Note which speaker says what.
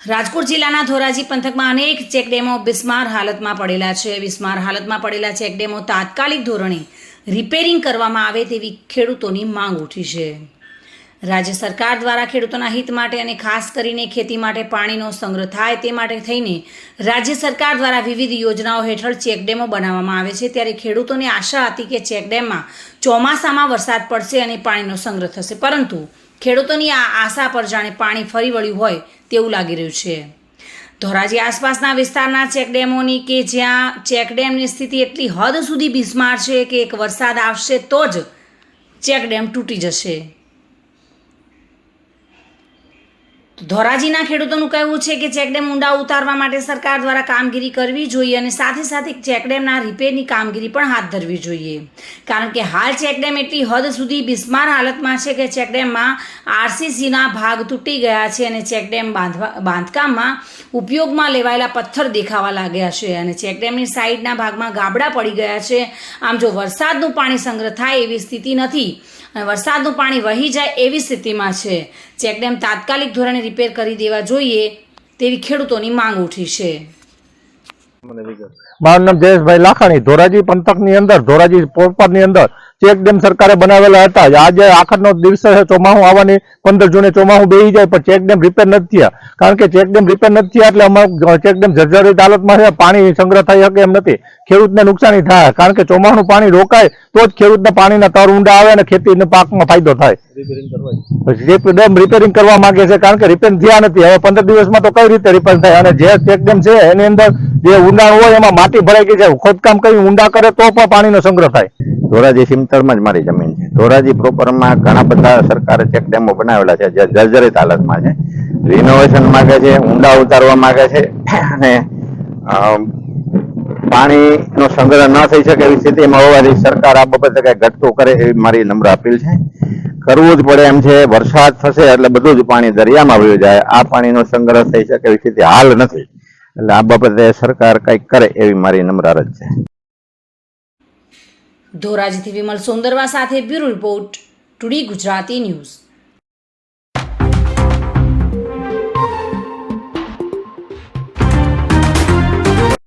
Speaker 1: રાજકોટ જિલ્લાના ધોરાજી પંથકમાં અનેક ચેકડેમો બિસ્માર હાલતમાં પડેલા છે. બિસ્માર હાલતમાં પડેલા ચેકડેમો તાત્કાલિક ધોરણે રિપેરિંગ કરવામાં આવે તેવી ખેડૂતોની માંગ ઉઠી છે. રાજ્ય સરકાર દ્વારા ખેડૂતોના હિત માટે અને ખાસ કરીને ખેતી માટે પાણીનો સંગ્રહ થાય તે માટે થઈને રાજ્ય સરકાર દ્વારા વિવિધ યોજનાઓ હેઠળ ચેકડેમો બનાવવામાં આવે છે. ત્યારે ખેડૂતોને આશા હતી કે ચેકડેમમાં ચોમાસામાં વરસાદ પડશે અને પાણીનો સંગ્રહ થશે, પરંતુ ખેડૂતોની આ આશા પર જાણે પાણી ફરી વળ્યું હોય તેવું લાગી રહ્યું છે. ધોરાજી આસપાસના વિસ્તારના ચેકડેમોની કે જ્યાં ચેકડેમની સ્થિતિ એટલી હદ સુધી બિસ્માર છે કે એક વરસાદ આવશે તો જ ચેકડેમ તૂટી જશે. ધોરાજીના ખેડૂતોનું કહેવું છે કે ચેકડેમ ઊંડા ઉતારવા માટે સરકાર દ્વારા કામગીરી કરવી જોઈએ અને સાથે સાથે ચેકડેમના રિપેરની કામગીરી પણ હાથ ધરવી જોઈએ, કારણ કે હાલ ચેકડેમ એટલી હદ સુધી બિસ્માર હાલતમાં છે કે ચેકડેમમાં આરસીસીના ભાગ તૂટી ગયા છે અને ચેકડેમ બાંધકામમાં ઉપયોગમાં લેવાયેલા પથ્થર દેખાવા લાગ્યા છે અને ચેકડેમની સાઈડના ભાગમાં ગાબડા પડી ગયા છે. આમ જો વરસાદનું પાણી સંગ્રહ થાય એવી સ્થિતિ નથી અને વરસાદનું પાણી વહી જાય એવી સ્થિતિમાં છે. ચેકડેમ તાત્કાલિક ધોરણે રિપેર કરી દેવા જોઈએ તેવી ખેડૂતોની માંગ ઉઠી છે.
Speaker 2: મારું નામ જયેશભાઈ લાખાણી. ધોરાજી પંથકની અંદર, ધોરાજી પ્રોપરની અંદર ચેકડેમ સરકારે બનાવેલા હતા. આજે આખરનો દિવસ છે, ચોમાસું આવવાની 15 જૂને ચોમાસું બેસી જાય પણ ચેકડેમ રિપેર નથી થયા. કારણ કે ચેકડેમ રિપેર નથી થયા એટલે અમારું ચેકડેમ જર્જરિત હાલતમાં છે. પાણી સંગ્રહ થઈ શકે એમ નથી. ખેડૂતને નુકસાની થાય, કારણ કે ચોમાસું પાણી રોકાય તો જ ખેડૂતને પાણીના તર ઊંડા આવે અને ખેતીને પાકમાં ફાયદો થાય. ચેકડેમ રિપેરિંગ કરવા માંગે છે, કારણ કે રિપેર થયા નથી. હવે 15 દિવસમાં તો કઈ રીતે રિપેર થાય? અને જે ચેકડેમ છે એની અંદર જે ઊંડાણ હોય એમાં માટી ભરાઈ ગઈ છે. ખોદકામ કરી ઊંડા કરે તો પણ પાણીનો સંગ્રહ થાય.
Speaker 3: ધોરાજી સિમતરમાં જ મારી જમીન છે. ધોરાજી પ્રોપરમાં ઘણા બધા સરકારે ચેકડેમો બનાવેલા છે જે જર્જરિત હાલતમાં છે. રિનોવેશન માંગે છે, ઊંડા ઉતારવા માંગે છે અને પાણીનો સંગ્રહ ન થઈ શકે એવી સ્થિતિમાં હોવાથી સરકાર આ બાબતે કઈ ઘટતું કરે એવી મારી નમ્ર અપીલ છે. કરવું જ પડે એમ છે. વરસાદ થશે એટલે બધું જ પાણી દરિયામાં વયું જાય. આ પાણીનો સંગ્રહ થઈ શકે એવી સ્થિતિ હાલ નથી. એટલે આ બાબતે સરકાર કંઈક કરે એવી મારી નમ્ર અરજ છે.
Speaker 1: ધોરાજીથી વિમલ સોંદરવા સાથે bureau report, today Gujarati news.